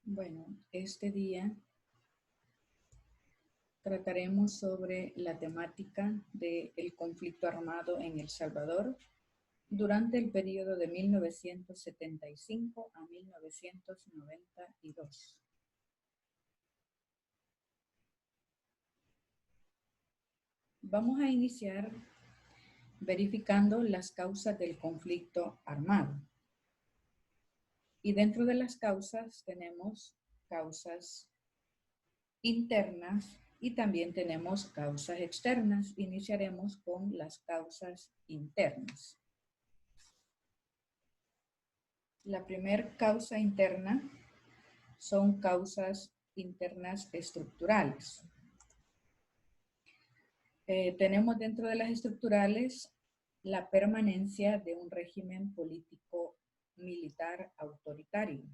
Bueno, este día trataremos sobre la temática del conflicto armado en El Salvador durante el periodo de 1975 a 1992. Vamos a iniciar verificando las causas del conflicto armado. Y dentro de las causas tenemos causas internas y también tenemos causas externas. Iniciaremos con las causas internas. La primera causa interna son causas internas estructurales. Tenemos dentro de las estructurales la permanencia de un régimen político militar autoritario.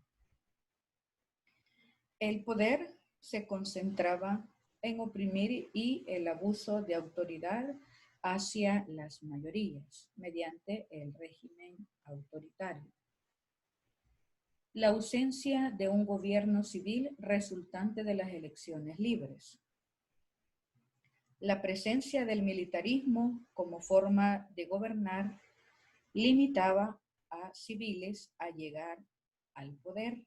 El poder se concentraba en oprimir y el abuso de autoridad hacia las mayorías mediante el régimen autoritario. La ausencia de un gobierno civil resultante de las elecciones libres. La presencia del militarismo como forma de gobernar limitaba a civiles a llegar al poder.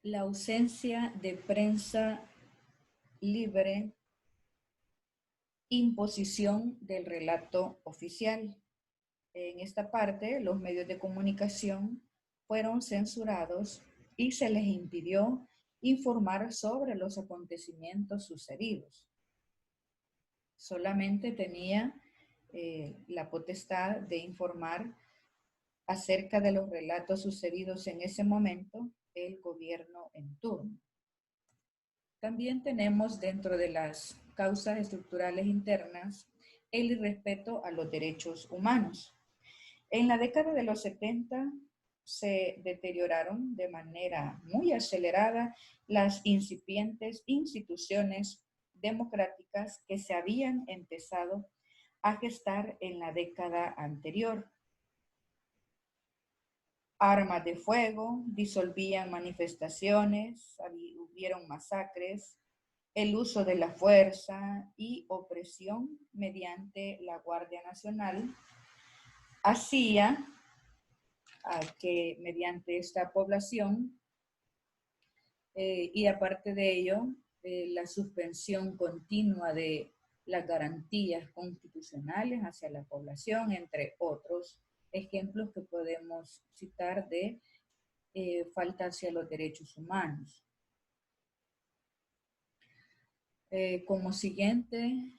La ausencia de prensa libre, imposición del relato oficial. En esta parte, los medios de comunicación fueron censurados y se les impidió informar sobre los acontecimientos sucedidos. Solamente tenía la potestad de informar acerca de los relatos sucedidos en ese momento el gobierno en turno. También tenemos dentro de las causas estructurales internas el irrespeto a los derechos humanos. En la década de los 70 se deterioraron de manera muy acelerada las incipientes instituciones democráticas que se habían empezado a gestar en la década anterior. Armas de fuego disolvían manifestaciones, hubieron masacres, el uso de la fuerza y opresión mediante la Guardia Nacional hacía que mediante esta población y aparte de ello, la suspensión continua de las garantías constitucionales hacia la población, entre otros ejemplos que podemos citar de falta hacia los derechos humanos. Como siguiente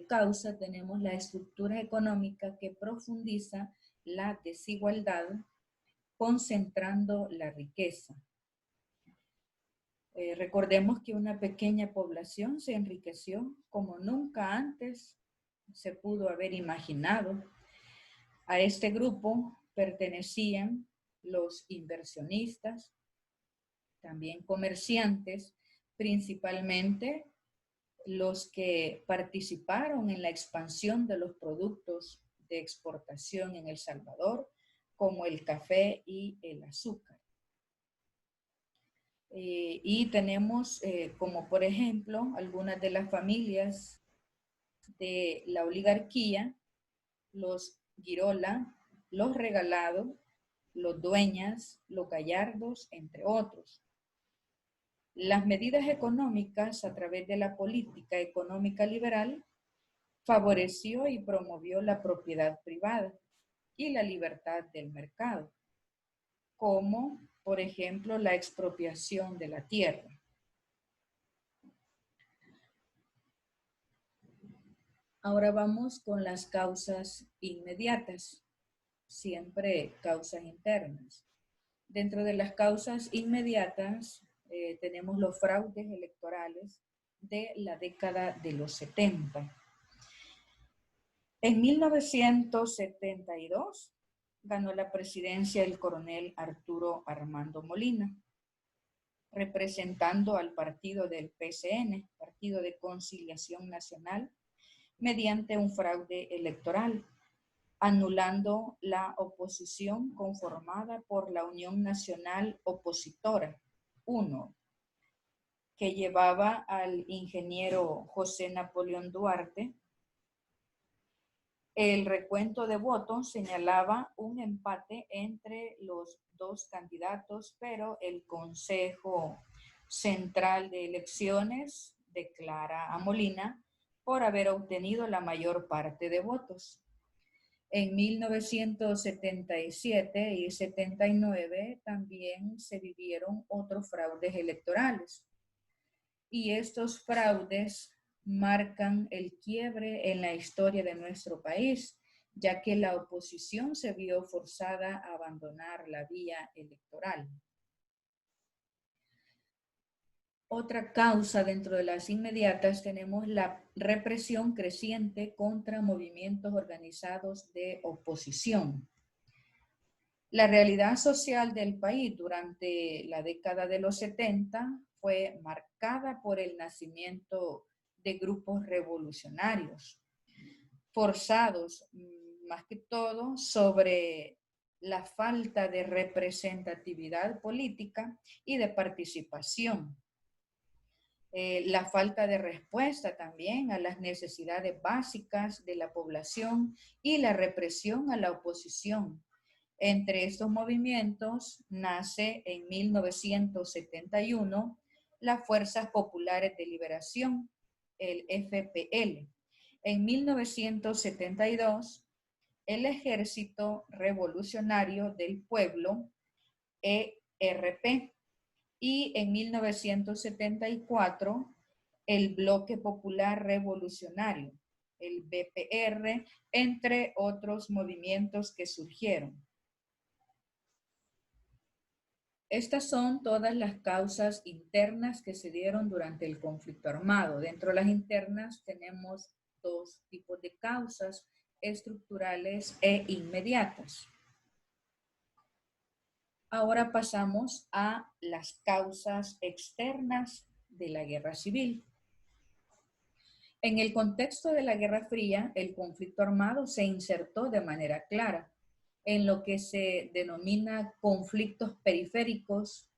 causa tenemos la estructura económica que profundiza la desigualdad, concentrando la riqueza. Recordemos que una pequeña población se enriqueció como nunca antes se pudo haber imaginado. A este grupo pertenecían los inversionistas, también comerciantes, principalmente los que participaron en la expansión de los productos de exportación en El Salvador, como el café y el azúcar. Y tenemos como por ejemplo algunas de las familias de la oligarquía, los Girola, los Regalados, los Dueñas, los Gallardos, entre otros. Las medidas económicas a través de la política económica liberal favoreció y promovió la propiedad privada y la libertad del mercado, como por ejemplo la expropiación de la tierra. Ahora vamos con las causas inmediatas, siempre causas internas. Dentro de las causas inmediatas tenemos los fraudes electorales de la década de los 70. En 1972 ganó la presidencia el coronel Arturo Armando Molina, representando al partido del PCN, Partido de Conciliación Nacional, mediante un fraude electoral. anulando la oposición conformada por la Unión Nacional Opositora, UNO, que llevaba al ingeniero José Napoleón Duarte. El recuento de votos señalaba un empate entre los dos candidatos, pero el Consejo Central de Elecciones declara a Molina por haber obtenido la mayor parte de votos. En 1977 y 79 también se vivieron otros fraudes electorales. Y estos fraudes marcan el quiebre en la historia de nuestro país, ya que la oposición se vio forzada a abandonar la vía electoral. Otra causa dentro de las inmediatas tenemos la represión creciente contra movimientos organizados de oposición. La realidad social del país durante la década de los 70 fue marcada por el nacimiento de grupos revolucionarios, forzados más que todo sobre la falta de representatividad política y de participación. La falta de respuesta también a las necesidades básicas de la población y la represión a la oposición. Entre estos movimientos nace en 1971 las Fuerzas Populares de Liberación, el FPL. En 1972, el Ejército Revolucionario del Pueblo, ERP. Y en 1974, el Bloque Popular Revolucionario, el BPR, entre otros movimientos que surgieron. Estas son todas las causas internas que se dieron durante el conflicto armado. Dentro de las internas tenemos dos tipos de causas, estructurales e inmediatas. Ahora pasamos a las causas externas de la guerra civil. En el contexto de la Guerra Fría, el conflicto armado se insertó de manera clara en lo que se denomina conflictos periféricos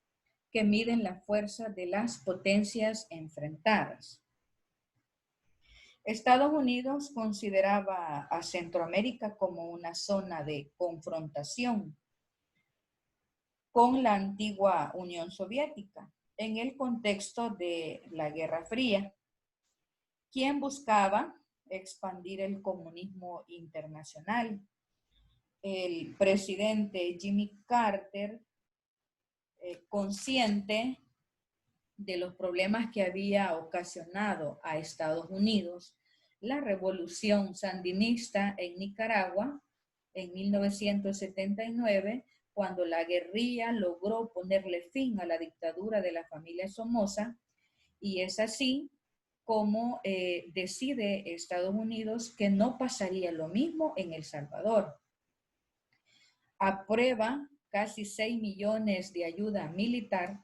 que miden la fuerza de las potencias enfrentadas. Estados Unidos consideraba a Centroamérica como una zona de confrontación con la antigua Unión Soviética en el contexto de la Guerra Fría, quien buscaba expandir el comunismo internacional. El presidente Jimmy Carter, consciente de los problemas que había ocasionado a Estados Unidos la revolución sandinista en Nicaragua en 1979, cuando la guerrilla logró ponerle fin a la dictadura de la familia Somoza, y es así como decide Estados Unidos que no pasaría lo mismo en El Salvador. Aprueba casi 6 millones de ayuda militar,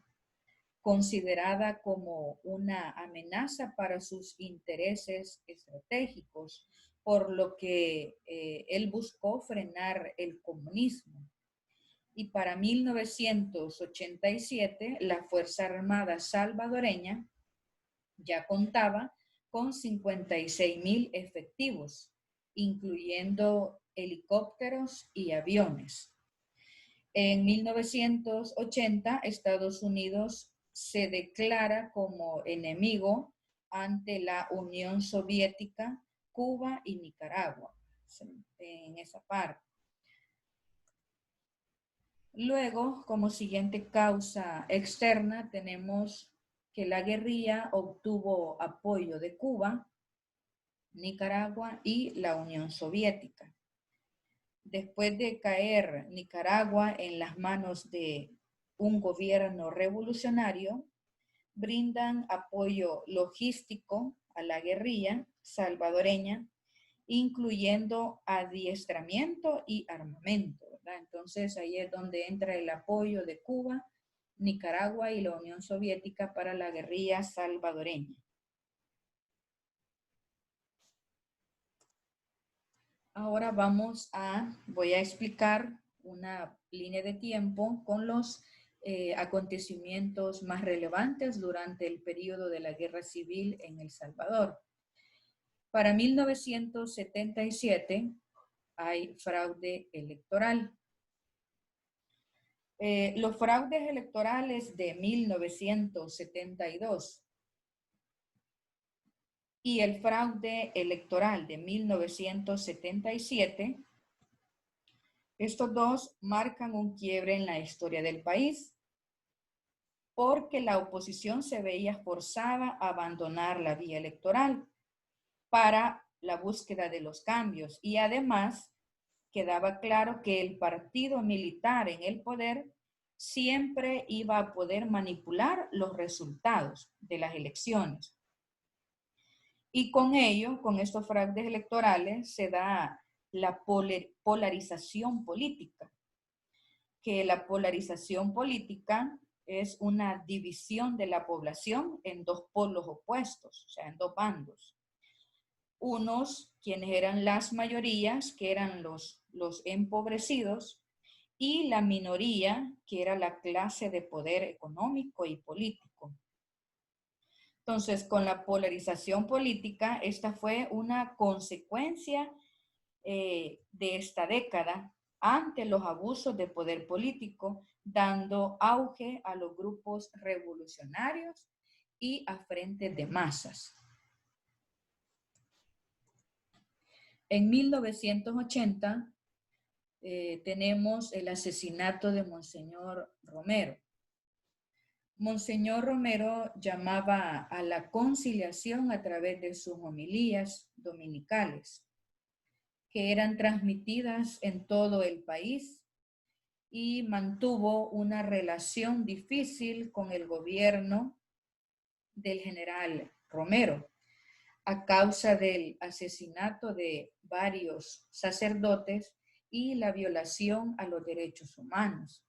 considerada como una amenaza para sus intereses estratégicos, por lo que él buscó frenar el comunismo. Y para 1987, la Fuerza Armada salvadoreña ya contaba con 56,000 efectivos, incluyendo helicópteros y aviones. En 1980, Estados Unidos se declara como enemigo ante la Unión Soviética, Cuba y Nicaragua, en esa parte. Luego, como siguiente causa externa, tenemos que la guerrilla obtuvo apoyo de Cuba, Nicaragua y la Unión Soviética. Después de caer Nicaragua en las manos de un gobierno revolucionario, brindan apoyo logístico a la guerrilla salvadoreña, incluyendo adiestramiento y armamento, ¿verdad? Entonces ahí es donde entra el apoyo de Cuba, Nicaragua y la Unión Soviética para la guerrilla salvadoreña. Ahora voy a explicar una línea de tiempo con los acontecimientos más relevantes durante el periodo de la Guerra Civil en El Salvador. Para 1977 hay fraude electoral. Los fraudes electorales de 1972 y el fraude electoral de 1977, estos dos marcan un quiebre en la historia del país, porque la oposición se veía forzada a abandonar la vía electoral para la búsqueda de los cambios, y además quedaba claro que el partido militar en el poder siempre iba a poder manipular los resultados de las elecciones. Y con ello, con estos fraudes electorales, se da la polarización política, que la polarización política es una división de la población en dos polos opuestos, o sea, en dos bandos. Unos, quienes eran las mayorías, que eran los empobrecidos, y la minoría, que era la clase de poder económico y político. Entonces, con la polarización política, esta fue una consecuencia de esta década ante los abusos de poder político, dando auge a los grupos revolucionarios y a frentes de masas. En 1980 tenemos el asesinato de Monseñor Romero. Monseñor Romero llamaba a la conciliación a través de sus homilías dominicales, que eran transmitidas en todo el país, y mantuvo una relación difícil con el gobierno del general Romero a causa del asesinato de varios sacerdotes y la violación a los derechos humanos.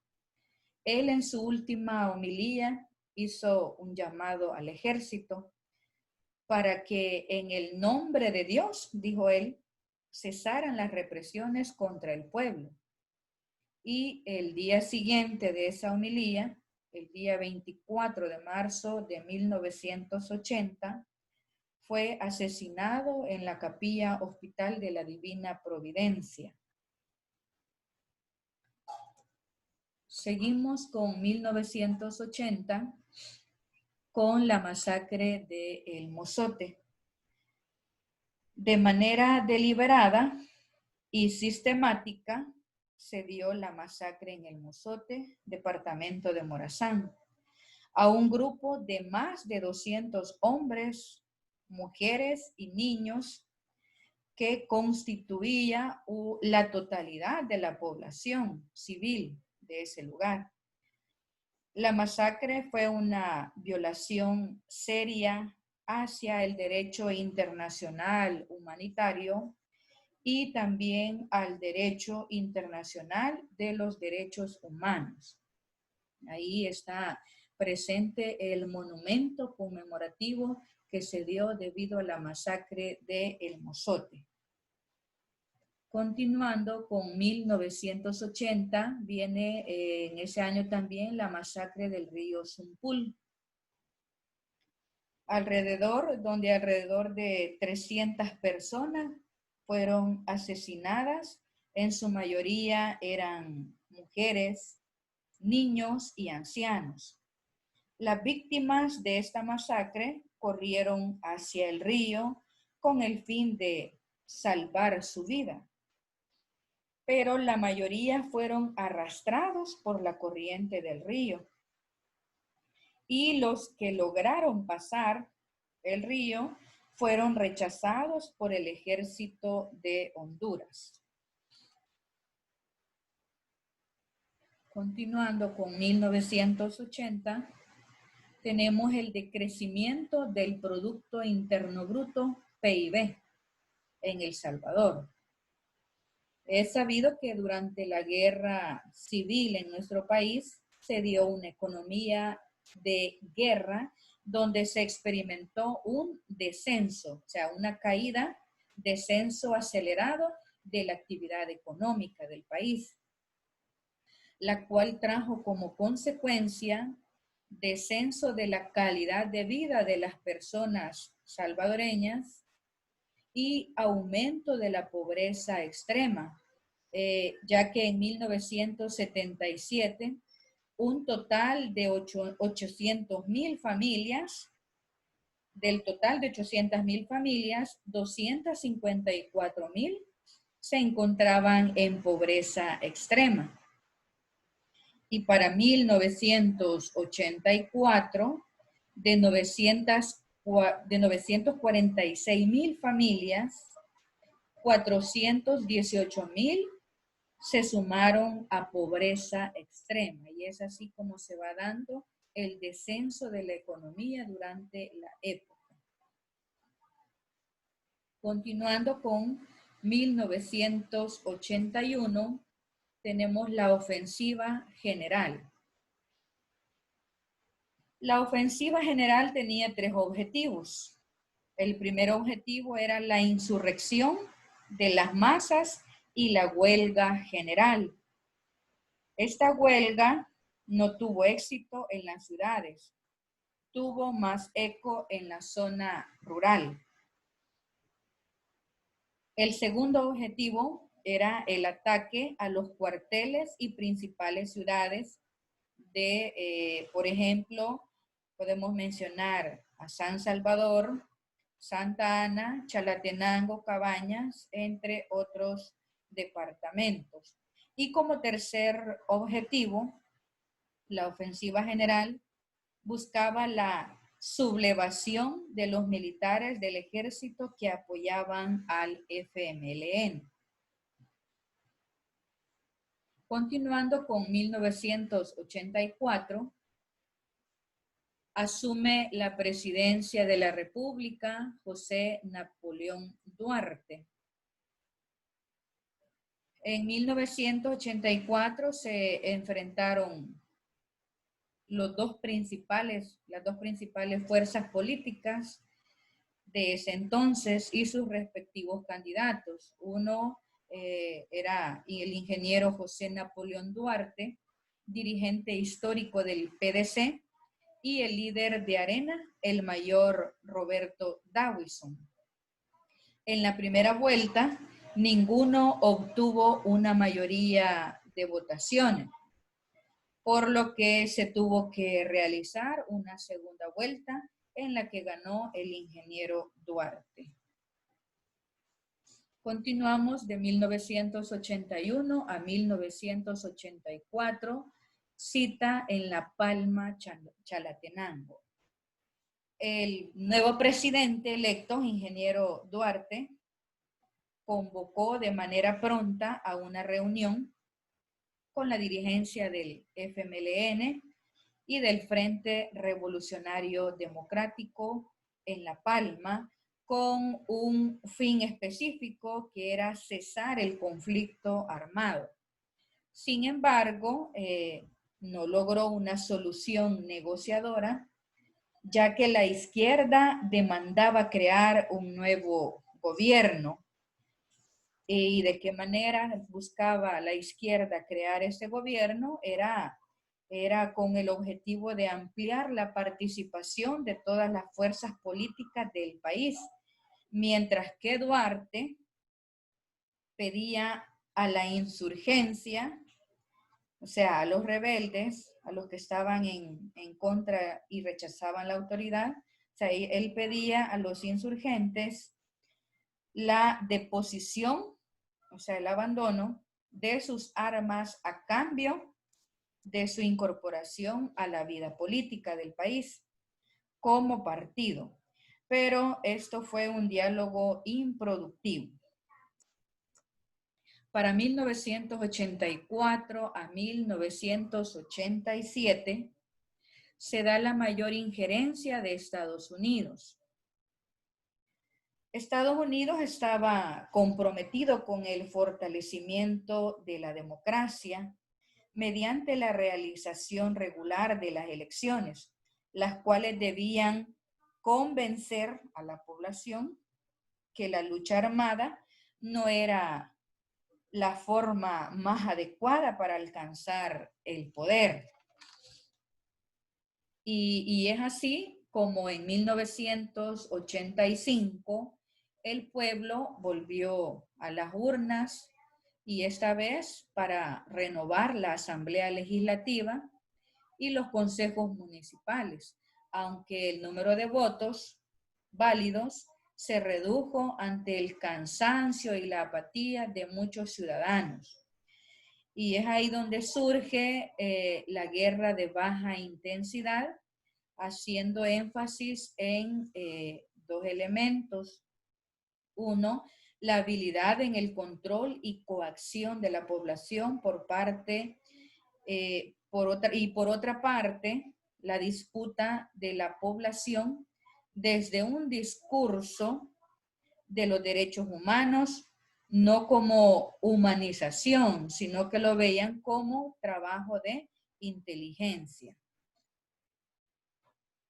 Él en su última homilía hizo un llamado al ejército para que en el nombre de Dios, dijo él, cesaran las represiones contra el pueblo. Y el día siguiente de esa homilía, el día 24 de marzo de 1980, fue asesinado en la Capilla Hospital de la Divina Providencia. Seguimos con 1980, con la masacre de El Mozote. De manera deliberada y sistemática se dio la masacre en El Mozote, departamento de Morazán, a un grupo de más de 200 hombres, mujeres y niños que constituía la totalidad de la población civil de ese lugar. La masacre fue una violación seria hacia el derecho internacional humanitario y también al derecho internacional de los derechos humanos. Ahí está presente el monumento conmemorativo que se dio debido a la masacre de El Mozote. Continuando con 1980, viene en ese año también la masacre del río Zumpul. Donde alrededor de 300 personas fueron asesinadas, en su mayoría eran mujeres, niños y ancianos. Las víctimas de esta masacre corrieron hacia el río con el fin de salvar su vida, pero la mayoría fueron arrastrados por la corriente del río. Y los que lograron pasar el río fueron rechazados por el ejército de Honduras. Continuando con 1980, tenemos el decrecimiento del Producto Interno Bruto, PIB, en El Salvador. Es sabido que durante la guerra civil en nuestro país se dio una economía de guerra donde se experimentó un descenso, o sea, una caída, descenso acelerado de la actividad económica del país, la cual trajo como consecuencia descenso de la calidad de vida de las personas salvadoreñas y aumento de la pobreza extrema, ya que en 1977 un total de 800,000 familias, del total de 800,000 familias, 254,000 se encontraban en pobreza extrema. Y para 1984, de 946,000 familias, 418,000 se sumaron a pobreza extrema. Y es así como se va dando el descenso de la economía durante la época. Continuando con 1981, tenemos la ofensiva general. La ofensiva general tenía 3 objetivos. El primer objetivo era la insurrección de las masas y la huelga general. Esta huelga no tuvo éxito en las ciudades, tuvo más eco en la zona rural. El segundo objetivo era el ataque a los cuarteles y principales ciudades de, por ejemplo, podemos mencionar a San Salvador, Santa Ana, Chalatenango, Cabañas, entre otros departamentos. Y como tercer objetivo, la ofensiva general buscaba la sublevación de los militares del ejército que apoyaban al FMLN. Continuando con 1984, asume la presidencia de la República José Napoleón Duarte. En 1984 se enfrentaron las dos principales fuerzas políticas de ese entonces y sus respectivos candidatos. Uno era el ingeniero José Napoleón Duarte, dirigente histórico del PDC, y el líder de Arena, el mayor Roberto Dawison. En la primera vuelta, ninguno obtuvo una mayoría de votaciones, por lo que se tuvo que realizar una segunda vuelta en la que ganó el ingeniero Duarte. Continuamos de 1981 a 1984, cita en La Palma, Chalatenango. El nuevo presidente electo, ingeniero Duarte, convocó de manera pronta a una reunión con la dirigencia del FMLN y del Frente Revolucionario Democrático en La Palma, con un fin específico que era cesar el conflicto armado. Sin embargo, no logró una solución negociadora, ya que la izquierda demandaba crear un nuevo gobierno. ¿Y de qué manera buscaba la izquierda crear ese gobierno? Era con el objetivo de ampliar la participación de todas las fuerzas políticas del país, mientras que Duarte pedía a la insurgencia, o sea, a los rebeldes, a los que estaban en contra y rechazaban la autoridad, o sea, él pedía a los insurgentes la deposición, o sea, el abandono de sus armas a cambio de su incorporación a la vida política del país como partido. Pero esto fue un diálogo improductivo. Para 1984 a 1987 se da la mayor injerencia de Estados Unidos. Estados Unidos estaba comprometido con el fortalecimiento de la democracia mediante la realización regular de las elecciones, las cuales debían convencer a la población que la lucha armada no era la forma más adecuada para alcanzar el poder. Y es así como en 1985 el pueblo volvió a las urnas y esta vez para renovar la Asamblea Legislativa y los consejos municipales, aunque el número de votos válidos se redujo ante el cansancio y la apatía de muchos ciudadanos. Y es ahí donde surge la guerra de baja intensidad, haciendo énfasis en dos elementos. Uno, la habilidad en el control y coacción de la población por otra parte, la disputa de la población desde un discurso de los derechos humanos, no como humanización, sino que lo veían como trabajo de inteligencia.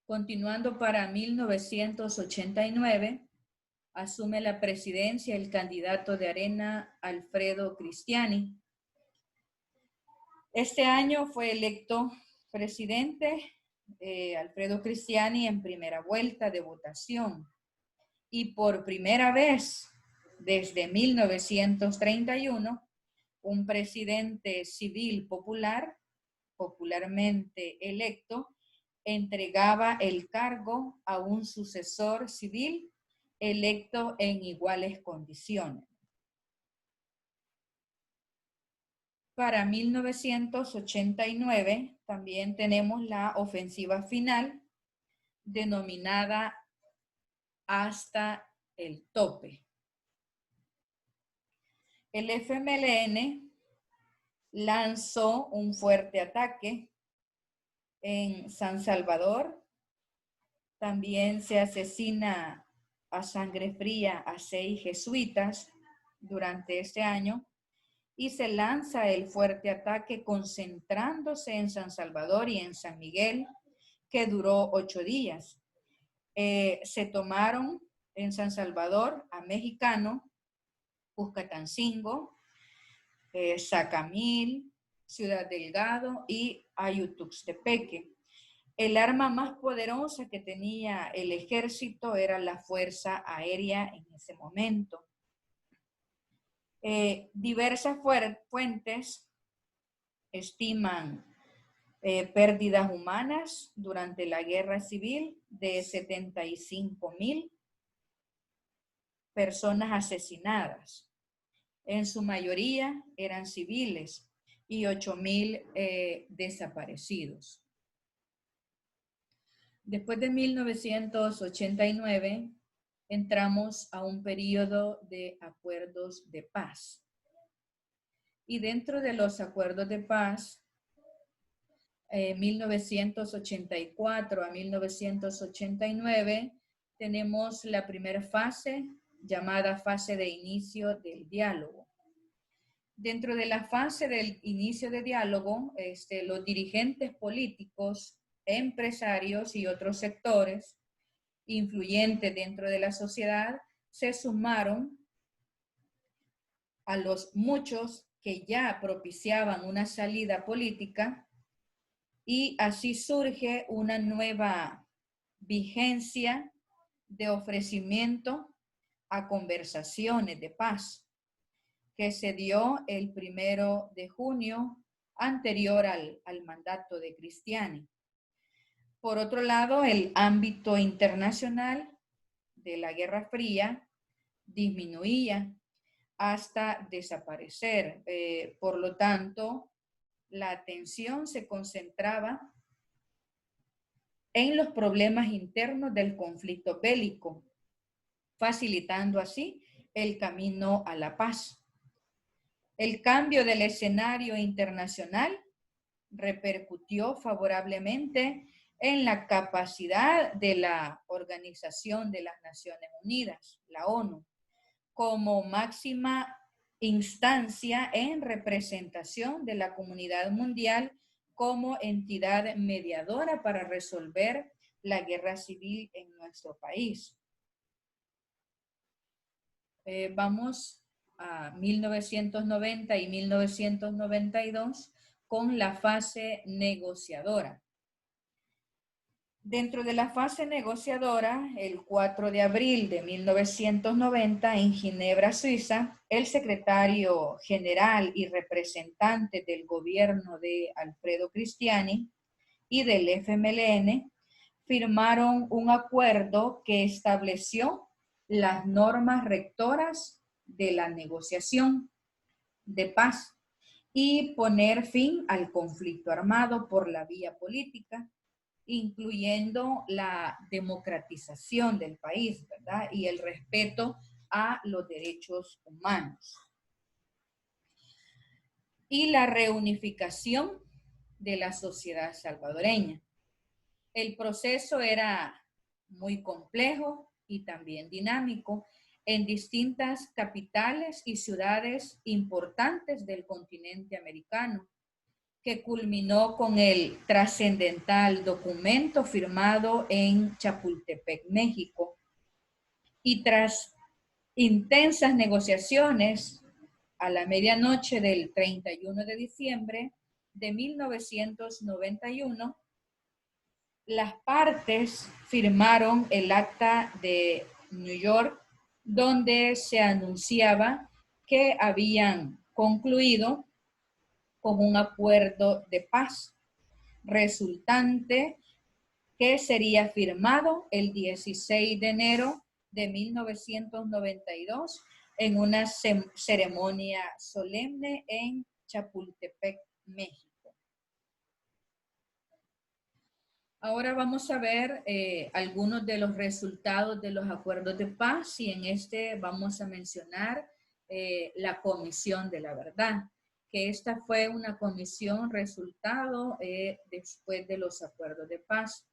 Continuando para 1989, asume la presidencia el candidato de Arena, Alfredo Cristiani. Este año fue electo presidente Alfredo Cristiani en primera vuelta de votación y por primera vez desde 1931, un presidente civil popular, popularmente electo, entregaba el cargo a un sucesor civil electo en iguales condiciones. Para 1989 también tenemos la ofensiva final denominada Hasta el Tope. El FMLN lanzó un fuerte ataque en San Salvador. También se asesina a sangre fría a 6 jesuitas durante este año y se lanza el fuerte ataque concentrándose en San Salvador y en San Miguel, que duró 8 días. Se tomaron en San Salvador a Mexicano, Cuscatancingo, Sacamil, Ciudad Delgado y Ayutuxtepeque. El arma más poderosa que tenía el ejército era la Fuerza Aérea en ese momento. Diversas fuentes estiman pérdidas humanas durante la guerra civil de 75,000 personas asesinadas. En su mayoría eran civiles y 8,000 desaparecidos. Después de 1989, entramos a un periodo de acuerdos de paz. Y dentro de los acuerdos de paz, 1984 a 1989, tenemos la primera fase, llamada fase de inicio del diálogo. Dentro de la fase del inicio de diálogo, los dirigentes políticos, empresarios y otros sectores influyentes dentro de la sociedad se sumaron a los muchos que ya propiciaban una salida política y así surge una nueva vigencia de ofrecimiento a conversaciones de paz que se dio el 1 de junio anterior al mandato de Cristiani. Por otro lado, el ámbito internacional de la Guerra Fría disminuía hasta desaparecer. Por lo tanto, la atención se concentraba en los problemas internos del conflicto bélico, facilitando así el camino a la paz. El cambio del escenario internacional repercutió favorablemente en la capacidad de la Organización de las Naciones Unidas, la ONU, como máxima instancia en representación de la comunidad mundial como entidad mediadora para resolver la guerra civil en nuestro país. Vamos 1990 y 1992 con la fase negociadora. Dentro de la fase negociadora, el 4 de abril de 1990 en Ginebra, Suiza, el secretario general y representante del gobierno de Alfredo Cristiani y del FMLN firmaron un acuerdo que estableció las normas rectoras de la negociación de paz y poner fin al conflicto armado por la vía política, incluyendo la democratización del país, ¿verdad? Y el respeto a los derechos humanos. Y la reunificación de la sociedad salvadoreña. El proceso era muy complejo y también dinámico en distintas capitales y ciudades importantes del continente americano, que culminó con el trascendental documento firmado en Chapultepec, México. Y tras intensas negociaciones, a la medianoche del 31 de diciembre de 1991, las partes firmaron el Acta de New York, donde se anunciaba que habían concluido con un acuerdo de paz resultante que sería firmado el 16 de enero de 1992 en una ceremonia solemne en Chapultepec, México. Ahora vamos a ver algunos de los resultados de los acuerdos de paz y en este vamos a mencionar la Comisión de la Verdad, que esta fue una comisión resultado después de los acuerdos de paz.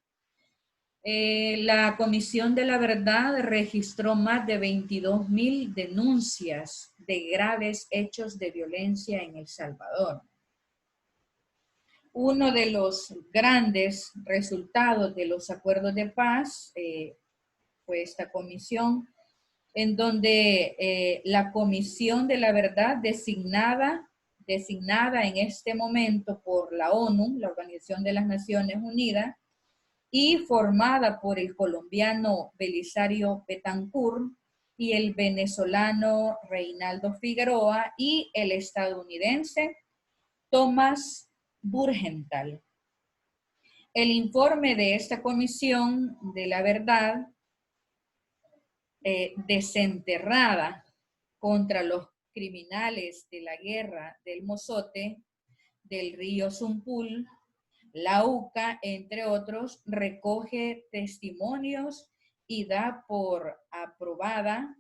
La Comisión de la Verdad registró más de 22,000 denuncias de graves hechos de violencia en El Salvador. Uno de los grandes resultados de los acuerdos de paz fue esta comisión, en donde la Comisión de la Verdad designada en este momento por la ONU, la Organización de las Naciones Unidas, y formada por el colombiano Belisario Betancur y el venezolano Reinaldo Figueroa y el estadounidense Thomas Burgenthal. El informe de esta Comisión de la Verdad desenterrada contra los criminales de la guerra del Mozote, del río Zumpul, la UCA, entre otros, recoge testimonios y da por aprobada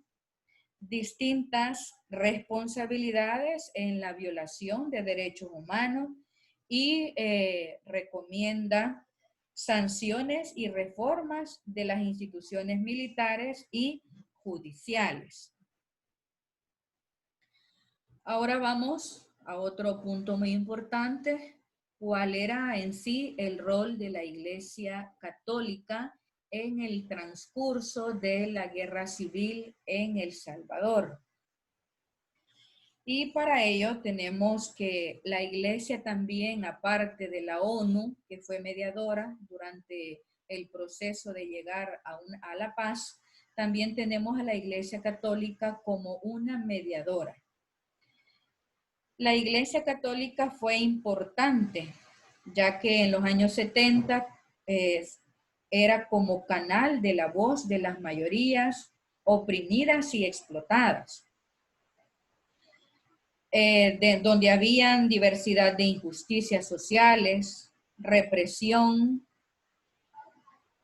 distintas responsabilidades en la violación de derechos humanos y recomienda sanciones y reformas de las instituciones militares y judiciales. Ahora vamos a otro punto muy importante. ¿Cuál era en sí el rol de la Iglesia Católica en el transcurso de la guerra civil en El Salvador? Y para ello tenemos que la Iglesia también, aparte de la ONU, que fue mediadora durante el proceso de llegar a la paz, también tenemos a la Iglesia Católica como una mediadora. La Iglesia Católica fue importante, ya que en los años 70 era como canal de la voz de las mayorías oprimidas y explotadas. Donde habían diversidad de injusticias sociales, represión,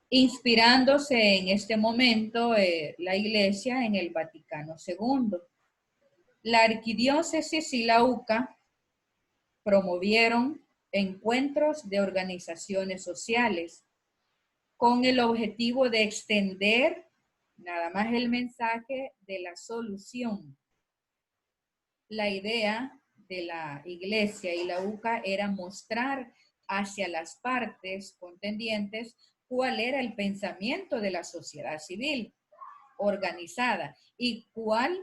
inspirándose en este momento la Iglesia en el Vaticano II. La arquidiócesis y la UCA promovieron encuentros de organizaciones sociales con el objetivo de extender nada más el mensaje de la solución. La idea de la Iglesia y la UCA era mostrar hacia las partes contendientes cuál era el pensamiento de la sociedad civil organizada y cuál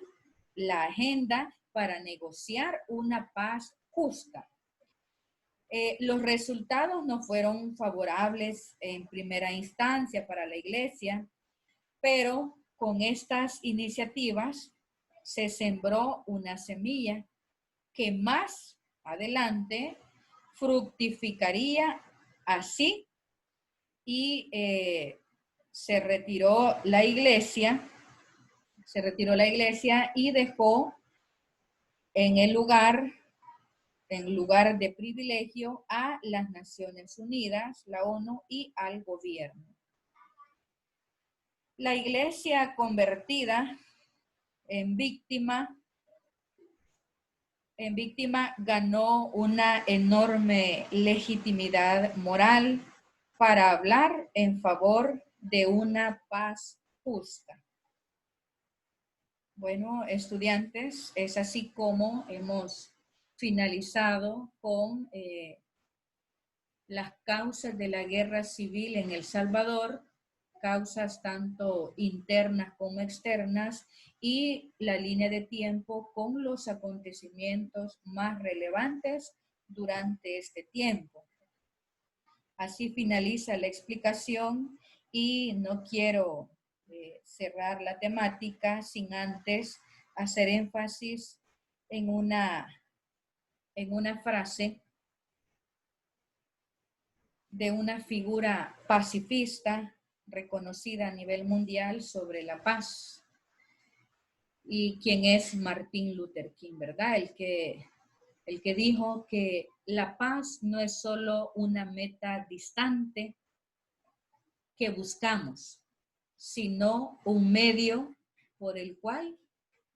la agenda para negociar una paz justa. Los resultados no fueron favorables en primera instancia para la iglesia, pero con estas iniciativas se sembró una semilla que más adelante fructificaría así y se retiró la iglesia y dejó en lugar de privilegio a las Naciones Unidas, la ONU y al gobierno. La iglesia convertida en víctima ganó una enorme legitimidad moral para hablar en favor de una paz justa. Bueno, estudiantes, es así como hemos finalizado con las causas de la guerra civil en El Salvador, causas tanto internas como externas, y la línea de tiempo con los acontecimientos más relevantes durante este tiempo. Así finaliza la explicación y no quiero cerrar la temática sin antes hacer énfasis en una frase de una figura pacifista reconocida a nivel mundial sobre la paz, y quien es Martin Luther King, ¿verdad? El que dijo que la paz no es solo una meta distante que buscamos, sino un medio por el cual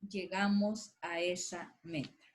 llegamos a esa meta.